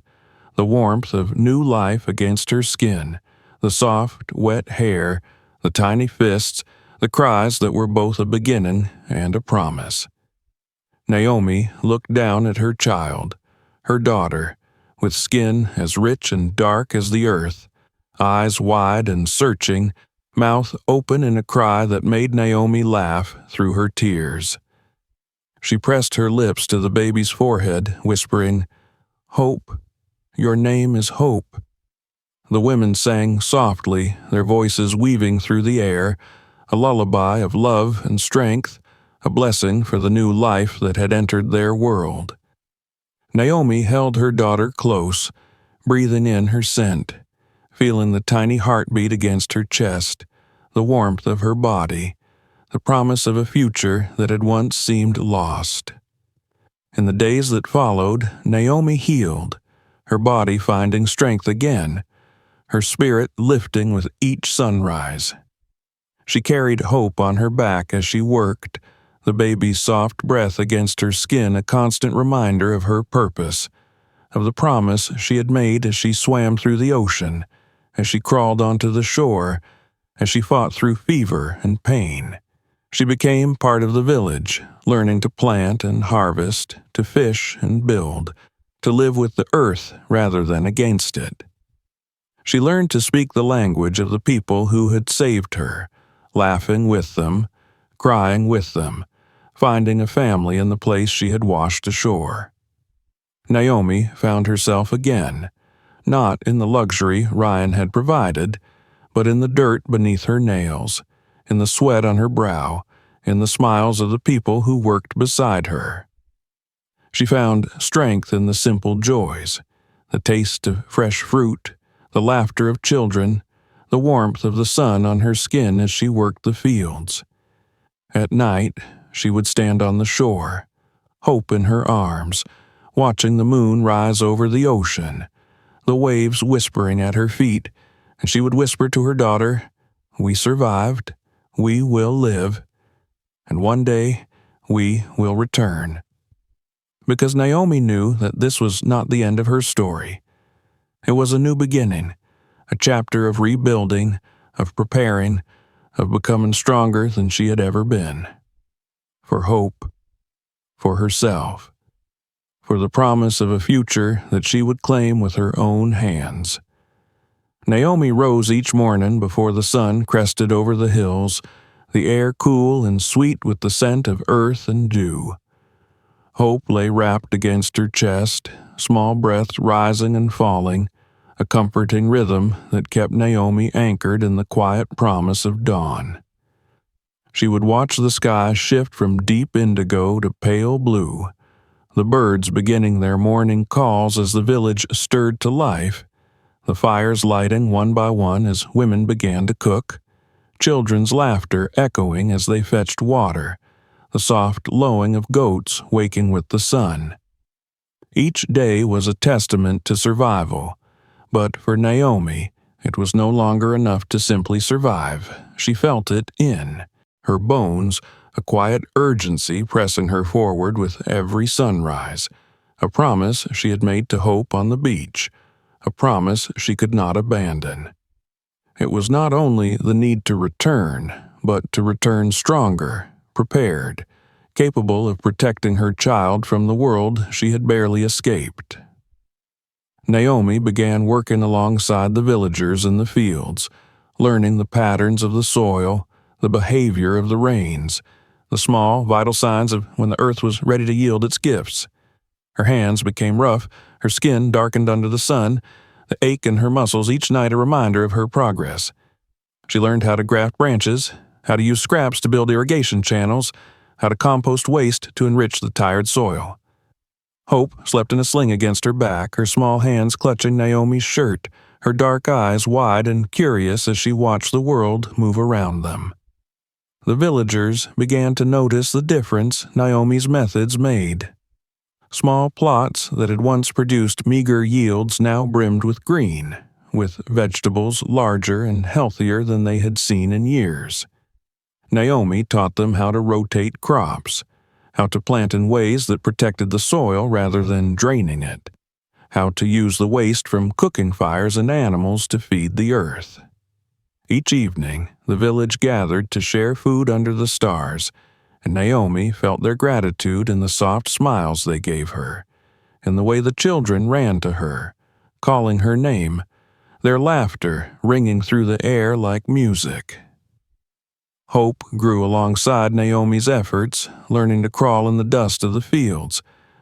the warmth of new life against her skin, the soft, wet hair, the tiny fists, the cries that were both a beginning and a promise. Naomi looked down at her child, her daughter, with skin as rich and dark as the earth, eyes wide and searching, mouth open in a cry that made Naomi laugh through her tears. She pressed her lips to the baby's forehead, whispering, "Hope, your name is Hope." The women sang softly, their voices weaving through the air, a lullaby of love and strength, a blessing for the new life that had entered their world. Naomi held her daughter close, breathing in her scent, feeling the tiny heartbeat against her chest, the warmth of her body, the promise of a future that had once seemed lost. In the days that followed, Naomi healed, her body finding strength again, her spirit lifting with each sunrise. She carried hope on her back as she worked, the baby's soft breath against her skin a constant reminder of her purpose, of the promise she had made as she swam through the ocean, as she crawled onto the shore, as she fought through fever and pain. She became part of the village, learning to plant and harvest, to fish and build, to live with the earth rather than against it. She learned to speak the language of the people who had saved her, laughing with them, crying with them, finding a family in the place she had washed ashore. Naomi found herself again, not in the luxury Ryan had provided, but in the dirt beneath her nails, in the sweat on her brow, in the smiles of the people who worked beside her. She found strength in the simple joys, the taste of fresh fruit, the laughter of children, the warmth of the sun on her skin as she worked the fields. At night, she would stand on the shore, hope in her arms, watching the moon rise over the ocean, the waves whispering at her feet, and she would whisper to her daughter, "We survived, we will live, and one day we will return." Because Naomi knew that this was not the end of her story. It was a new beginning, a chapter of rebuilding, of preparing, of becoming stronger than she had ever been. For hope, for herself, for the promise of a future that she would claim with her own hands. Naomi rose each morning before the sun crested over the hills, the air cool and sweet with the scent of earth and dew. Hope lay wrapped against her chest, small breaths rising and falling, a comforting rhythm that kept Naomi anchored in the quiet promise of dawn. She would watch the sky shift from deep indigo to pale blue, the birds beginning their morning calls as the village stirred to life, the fires lighting one by one as women began to cook, children's laughter echoing as they fetched water, the soft lowing of goats waking with the sun. Each day was a testament to survival, but for Naomi, it was no longer enough to simply survive. She felt it in her bones, a quiet urgency pressing her forward with every sunrise, a promise she had made to Hope on the beach, a promise she could not abandon. It was not only the need to return, but to return stronger, prepared, capable of protecting her child from the world she had barely escaped. Naomi began working alongside the villagers in the fields, learning the patterns of the soil, the behavior of the rains, the small, vital signs of when the earth was ready to yield its gifts. Her hands became rough, her skin darkened under the sun, the ache in her muscles each night a reminder of her progress. She learned how to graft branches, how to use scraps to build irrigation channels, how to compost waste to enrich the tired soil. Hope slept in a sling against her back, her small hands clutching Naomi's shirt, her dark eyes wide and curious as she watched the world move around them. The villagers began to notice the difference Naomi's methods made. Small plots that had once produced meager yields now brimmed with green, with vegetables larger and healthier than they had seen in years. Naomi taught them how to rotate crops, how to plant in ways that protected the soil rather than draining it, how to use the waste from cooking fires and animals to feed the earth. Each evening, the village gathered to share food under the stars, and Naomi felt their gratitude in the soft smiles they gave her, in the way the children ran to her, calling her name, their laughter ringing through the air like music. Hope grew alongside Naomi's efforts, learning to crawl in the dust of the fields,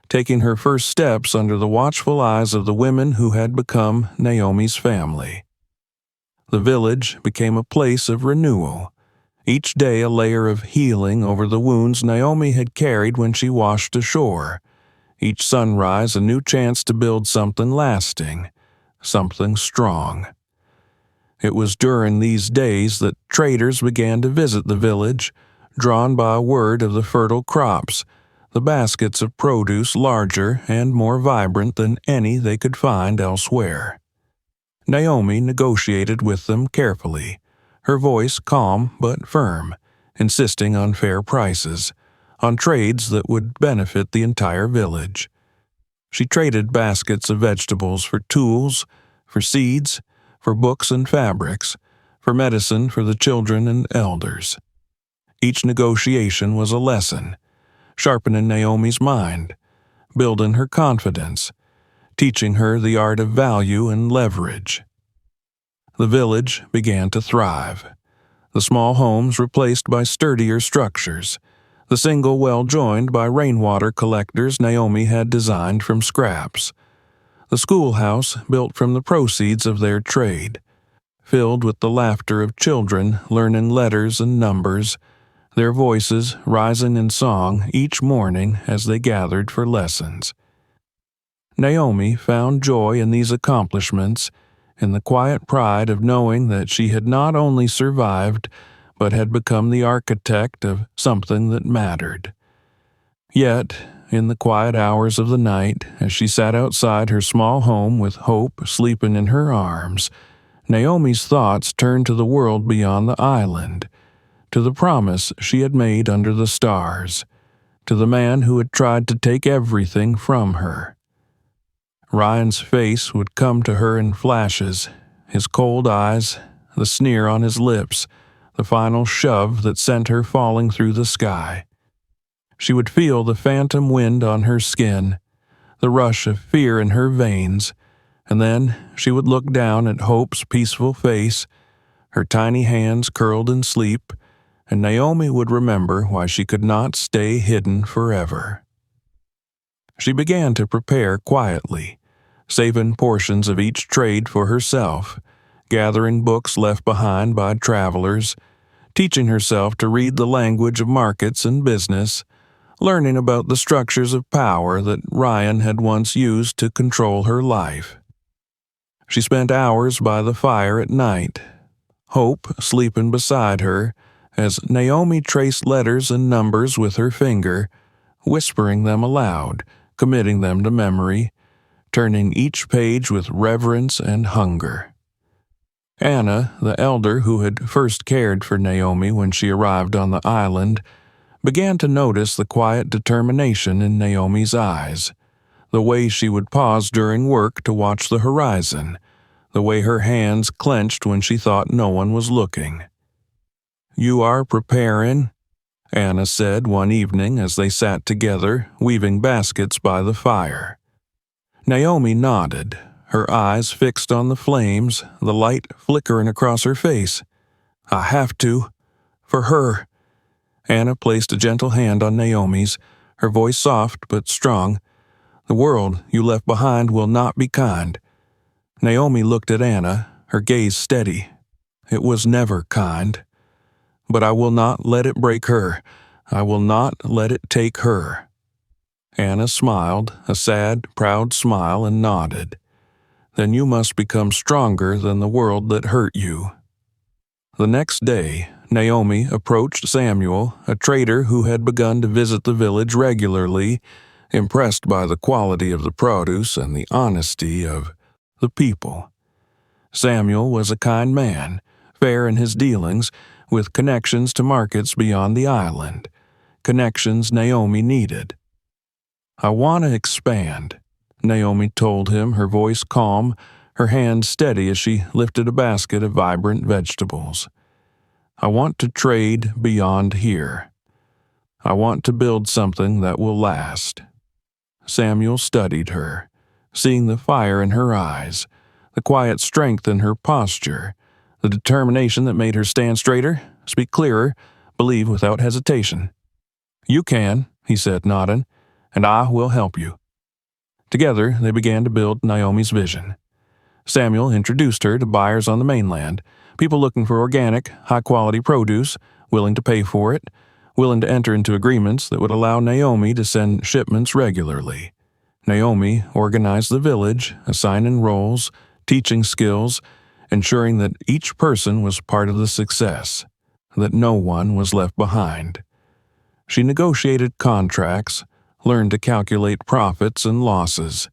taking her first steps under the watchful eyes of the women who had become Naomi's family. The village became a place of renewal, each day a layer of healing over the wounds Naomi had carried when she washed ashore, each sunrise a new chance to build something lasting, something strong. It was during these days that traders began to visit the village, drawn by a word of the fertile crops, the baskets of produce larger and more vibrant than any they could find elsewhere. Naomi negotiated with them carefully, her voice calm but firm, insisting on fair prices, on trades that would benefit the entire village. She traded baskets of vegetables for tools, for seeds, for books and fabrics, for medicine for the children and elders. Each negotiation was a lesson, sharpening Naomi's mind, building her confidence, teaching her the art of value and leverage. The village began to thrive. The small homes replaced by sturdier structures, the single well joined by rainwater collectors Naomi had designed from scraps. The schoolhouse built from the proceeds of their trade, filled with the laughter of children learning letters and numbers, their voices rising in song each morning as they gathered for lessons. Naomi found joy in these accomplishments, in the quiet pride of knowing that she had not only survived, but had become the architect of something that mattered. Yet, in the quiet hours of the night, as she sat outside her small home with Hope sleeping in her arms, Naomi's thoughts turned to the world beyond the island, to the promise she had made under the stars, to the man who had tried to take everything from her. Ryan's face would come to her in flashes, his cold eyes, the sneer on his lips, the final shove that sent her falling through the sky. She would feel the phantom wind on her skin, the rush of fear in her veins, and then she would look down at Hope's peaceful face, her tiny hands curled in sleep, and Naomi would remember why she could not stay hidden forever. She began to prepare quietly, saving portions of each trade for herself, gathering books left behind by travelers, teaching herself to read the language of markets and business, learning about the structures of power that Ryan had once used to control her life. She spent hours by the fire at night, Hope sleeping beside her, as Naomi traced letters and numbers with her finger, whispering them aloud, committing them to memory, turning each page with reverence and hunger. Anna, the elder who had first cared for Naomi when she arrived on the island, began to notice the quiet determination in Naomi's eyes, the way she would pause during work to watch the horizon, the way her hands clenched when she thought no one was looking. "You are preparing?" Anna said one evening as they sat together, weaving baskets by the fire. Naomi nodded, her eyes fixed on the flames, the light flickering across her face. "I have to. For her." Anna placed a gentle hand on Naomi's, her voice soft but strong. "The world you left behind will not be kind." Naomi looked at Anna, her gaze steady. "It was never kind. But I will not let it break her. I will not let it take her." Anna smiled, a sad, proud smile, and nodded. "Then you must become stronger than the world that hurt you." The next day, Naomi approached Samuel, a trader who had begun to visit the village regularly, impressed by the quality of the produce and the honesty of the people. Samuel was a kind man, fair in his dealings, with connections to markets beyond the island, connections Naomi needed. "I want to expand," Naomi told him, her voice calm, her hand steady as she lifted a basket of vibrant vegetables. I want to trade beyond here. I want to build something that will last. Samuel studied her, seeing the fire in her eyes, the quiet strength in her posture, the determination that made her stand straighter, speak clearer, believe without hesitation. You can, he said, nodding, and I will help you. Together, they began to build Naomi's vision. Samuel introduced her to buyers on the mainland, people looking for organic, high-quality produce, willing to pay for it, willing to enter into agreements that would allow Naomi to send shipments regularly. Naomi organized the village, assigning roles, teaching skills, ensuring that each person was part of the success, that no one was left behind. She negotiated contracts, learned to calculate profits and losses,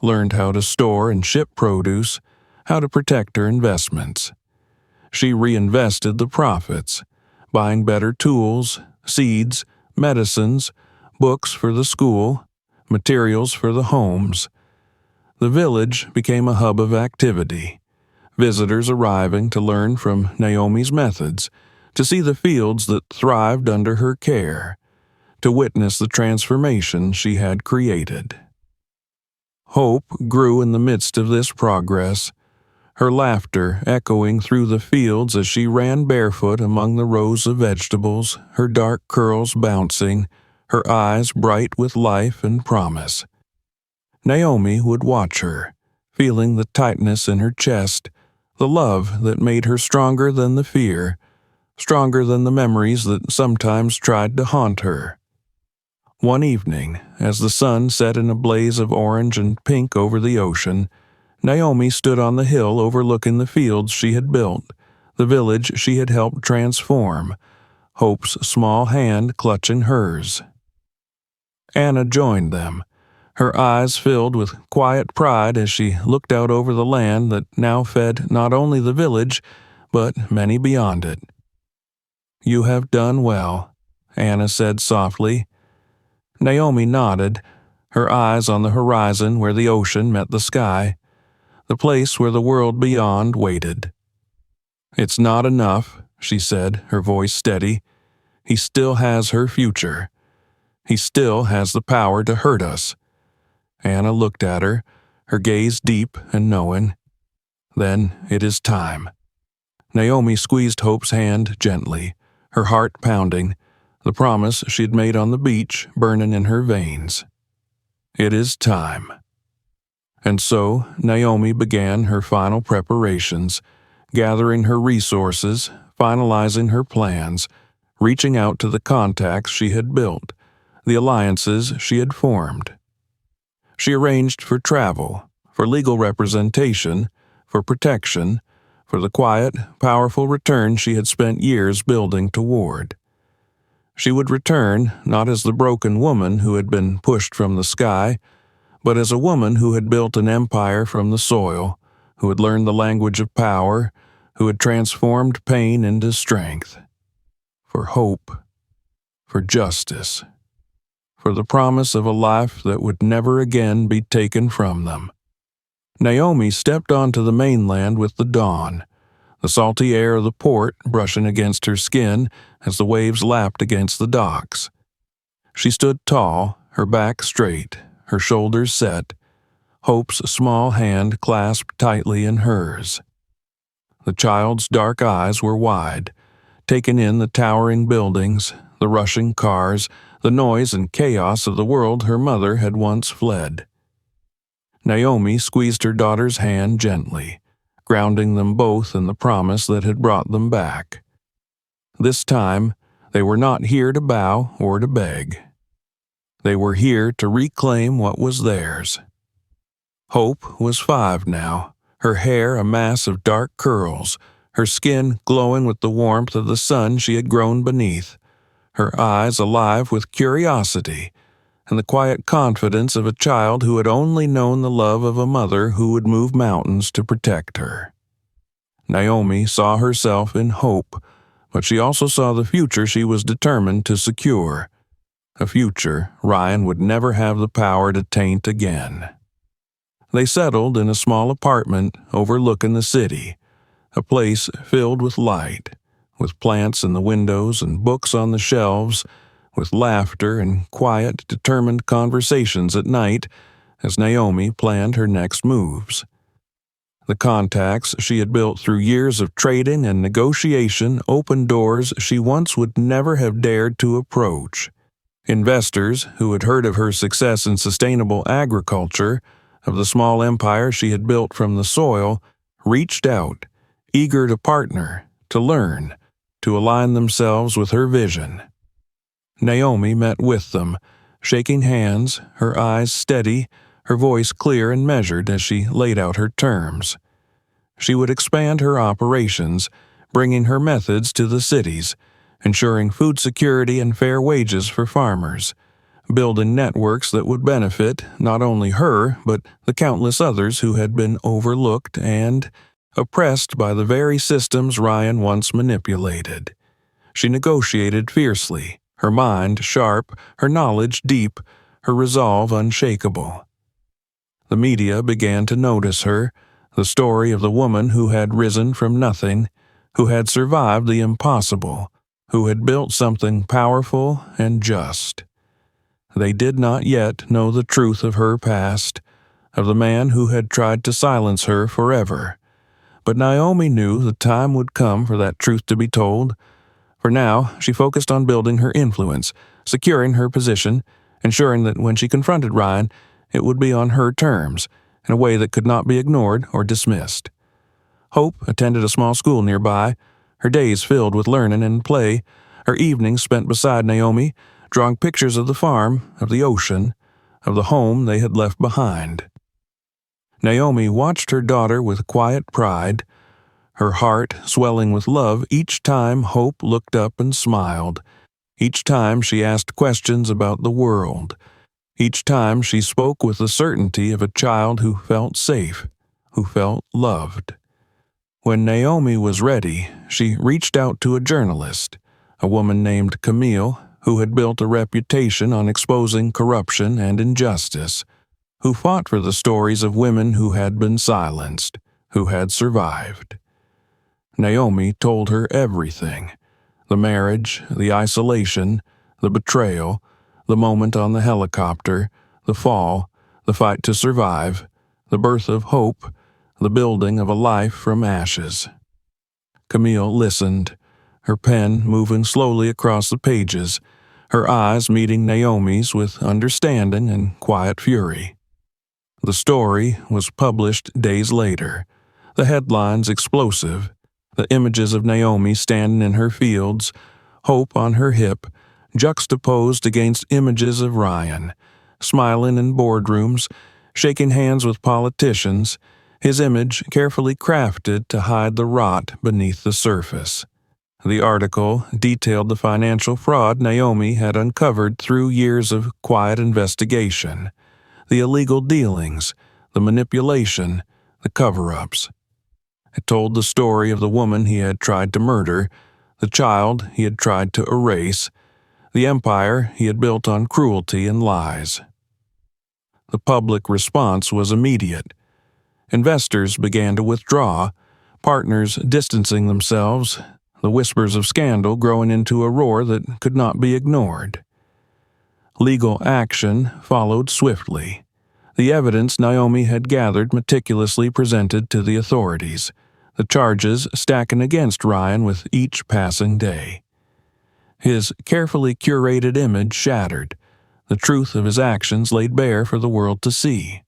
learned how to store and ship produce, how to protect her investments. She reinvested the profits, buying better tools, seeds, medicines, books for the school, materials for the homes. The village became a hub of activity, visitors arriving to learn from Naomi's methods, to see the fields that thrived under her care, to witness the transformation she had created. Hope grew in the midst of this progress, her laughter echoing through the fields as she ran barefoot among the rows of vegetables, her dark curls bouncing, her eyes bright with life and promise. Naomi would watch her, feeling the tightness in her chest, the love that made her stronger than the fear, stronger than the memories that sometimes tried to haunt her. One evening, as the sun set in a blaze of orange and pink over the ocean, Naomi stood on the hill overlooking the fields she had built, the village she had helped transform, Hope's small hand clutching hers. Anna joined them, her eyes filled with quiet pride as she looked out over the land that now fed not only the village, but many beyond it. "You have done well," Anna said softly. Naomi nodded, her eyes on the horizon where the ocean met the sky, the place where the world beyond waited. "It's not enough," she said, her voice steady. "He still has her future. He still has the power to hurt us." Anna looked at her, her gaze deep and knowing. "Then it is time." Naomi squeezed Hope's hand gently, her heart pounding, the promise she had made on the beach burning in her veins. It is time. And so Naomi began her final preparations, gathering her resources, finalizing her plans, reaching out to the contacts she had built, the alliances she had formed. She arranged for travel, for legal representation, for protection, for the quiet, powerful return she had spent years building toward. She would return not as the broken woman who had been pushed from the sky, but as a woman who had built an empire from the soil, who had learned the language of power, who had transformed pain into strength. For hope, for justice, for the promise of a life that would never again be taken from them. Naomi stepped onto the mainland with the dawn, the salty air of the port brushing against her skin as the waves lapped against the docks. She stood tall, her back straight, her shoulders set, Hope's small hand clasped tightly in hers. The child's dark eyes were wide, taking in the towering buildings, the rushing cars, the noise and chaos of the world her mother had once fled. Naomi squeezed her daughter's hand gently, grounding them both in the promise that had brought them back. This time, they were not here to bow or to beg. They were here to reclaim what was theirs. Hope was 5 now, her hair a mass of dark curls, her skin glowing with the warmth of the sun she had grown beneath, her eyes alive with curiosity and the quiet confidence of a child who had only known the love of a mother who would move mountains to protect her. Naomi saw herself in Hope, but she also saw the future she was determined to secure, a future Ryan would never have the power to taint again. They settled in a small apartment overlooking the city, a place filled with light, with plants in the windows and books on the shelves, with laughter and quiet, determined conversations at night as Naomi planned her next moves. The contacts she had built through years of trading and negotiation opened doors she once would never have dared to approach. Investors who had heard of her success in sustainable agriculture, of the small empire she had built from the soil, reached out, eager to partner, to learn, to align themselves with her vision. Naomi met with them, shaking hands, her eyes steady, her voice clear and measured as she laid out her terms. She would expand her operations, bringing her methods to the cities, ensuring food security and fair wages for farmers, building networks that would benefit not only her but the countless others who had been overlooked and oppressed by the very systems Ryan once manipulated. She negotiated fiercely, her mind sharp, her knowledge deep, her resolve unshakable. The media began to notice her, the story of the woman who had risen from nothing, who had survived the impossible, who had built something powerful and just. They did not yet know the truth of her past, of the man who had tried to silence her forever. But Naomi knew the time would come for that truth to be told. For now, she focused on building her influence, securing her position, ensuring that when she confronted Ryan, it would be on her terms, in a way that could not be ignored or dismissed. Hope attended a small school nearby, her days filled with learning and play, her evenings spent beside Naomi, drawing pictures of the farm, of the ocean, of the home they had left behind. Naomi watched her daughter with quiet pride, her heart swelling with love each time Hope looked up and smiled, each time she asked questions about the world, each time she spoke with the certainty of a child who felt safe, who felt loved. When Naomi was ready, she reached out to a journalist, a woman named Camille, who had built a reputation on exposing corruption and injustice, who fought for the stories of women who had been silenced, who had survived. Naomi told her everything: the marriage, the isolation, the betrayal, the moment on the helicopter, the fall, the fight to survive, the birth of hope, the building of a life from ashes. Camille listened, her pen moving slowly across the pages, her eyes meeting Naomi's with understanding and quiet fury. The story was published days later, the headlines explosive, the images of Naomi standing in her fields, hope on her hip, juxtaposed against images of Ryan, smiling in boardrooms, shaking hands with politicians, his image carefully crafted to hide the rot beneath the surface. The article detailed the financial fraud Naomi had uncovered through years of quiet investigation, the illegal dealings, the manipulation, the cover-ups. It told the story of the woman he had tried to murder, the child he had tried to erase, the empire he had built on cruelty and lies. The public response was immediate. Investors began to withdraw, partners distancing themselves, the whispers of scandal growing into a roar that could not be ignored. Legal action followed swiftly. The evidence Naomi had gathered meticulously presented to the authorities, the charges stacking against Ryan with each passing day. His carefully curated image shattered, the truth of his actions laid bare for the world to see.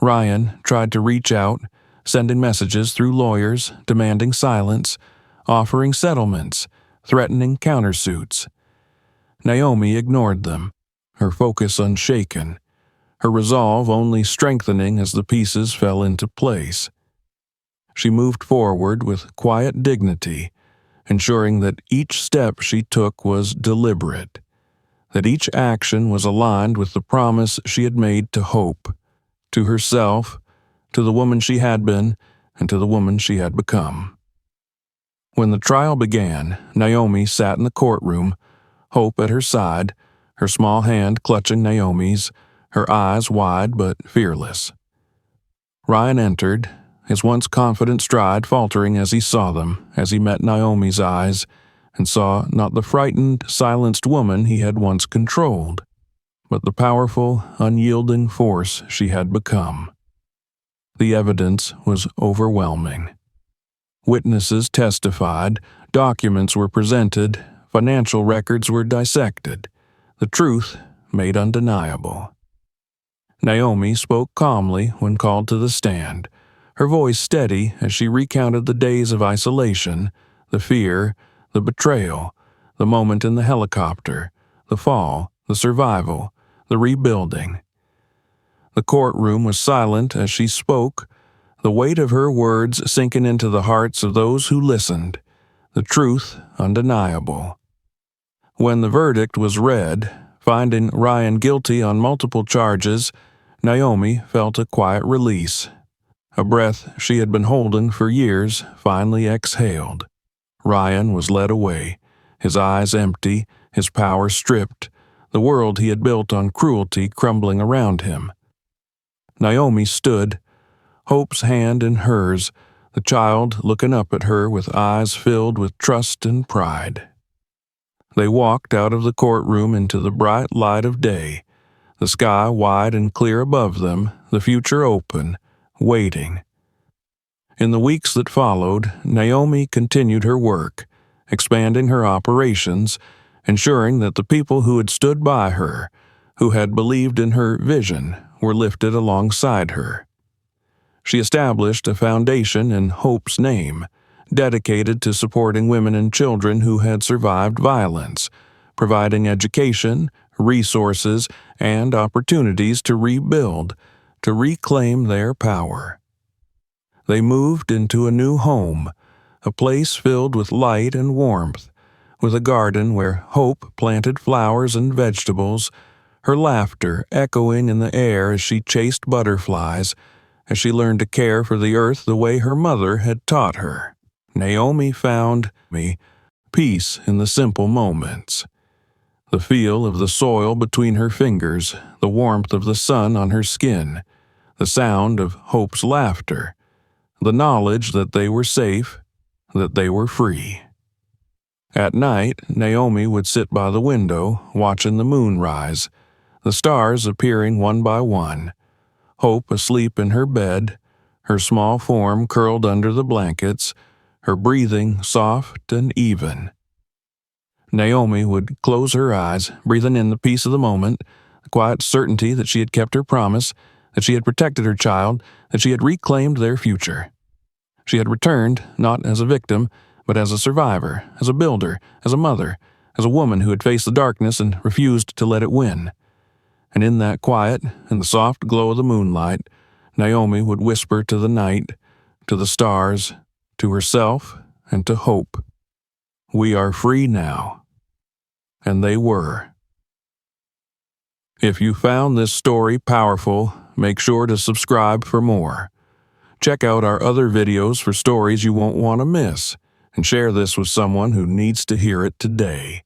Ryan tried to reach out, sending messages through lawyers, demanding silence, offering settlements, threatening countersuits. Naomi ignored them, her focus unshaken, her resolve only strengthening as the pieces fell into place. She moved forward with quiet dignity, ensuring that each step she took was deliberate, that each action was aligned with the promise she had made to Hope, to herself, to the woman she had been, and to the woman she had become. When the trial began, Naomi sat in the courtroom, Hope at her side, her small hand clutching Naomi's, her eyes wide but fearless. Ryan entered, his once confident stride faltering as he saw them, as he met Naomi's eyes, and saw not the frightened, silenced woman he had once controlled, but the powerful, unyielding force she had become. The evidence was overwhelming. Witnesses testified, documents were presented, financial records were dissected, the truth made undeniable. Naomi spoke calmly when called to the stand, her voice steady as she recounted the days of isolation, the fear, the betrayal, the moment in the helicopter, the fall, the survival, the rebuilding. The courtroom was silent as she spoke, the weight of her words sinking into the hearts of those who listened, the truth undeniable. When the verdict was read, finding Ryan guilty on multiple charges, Naomi felt a quiet release. A breath she had been holding for years finally exhaled. Ryan was led away, his eyes empty, his power stripped, the world he had built on cruelty crumbling around him. Naomi stood, Hope's hand in hers, the child looking up at her with eyes filled with trust and pride. They walked out of the courtroom into the bright light of day, the sky wide and clear above them, the future open, waiting. In the weeks that followed, Naomi continued her work, expanding her operations, ensuring that the people who had stood by her, who had believed in her vision, were lifted alongside her. She established a foundation in Hope's name, dedicated to supporting women and children who had survived violence, providing education, resources, and opportunities to rebuild, to reclaim their power. They moved into a new home, a place filled with light and warmth, with a garden where Hope planted flowers and vegetables, her laughter echoing in the air as she chased butterflies, as she learned to care for the earth the way her mother had taught her. Naomi found peace in the simple moments. The feel of the soil between her fingers, the warmth of the sun on her skin, the sound of Hope's laughter, the knowledge that they were safe, that they were free. At night, Naomi would sit by the window, watching the moon rise, the stars appearing one by one, Hope asleep in her bed, her small form curled under the blankets, her breathing soft and even. Naomi would close her eyes, breathing in the peace of the moment, the quiet certainty that she had kept her promise, that she had protected her child, that she had reclaimed their future. She had returned, not as a victim, but as a survivor, as a builder, as a mother, as a woman who had faced the darkness and refused to let it win. And in that quiet, in the soft glow of the moonlight, Naomi would whisper to the night, to the stars, to herself, and to Hope, "We are free now." And they were. If you found this story powerful, make sure to subscribe for more. Check out our other videos for stories you won't want to miss, and share this with someone who needs to hear it today.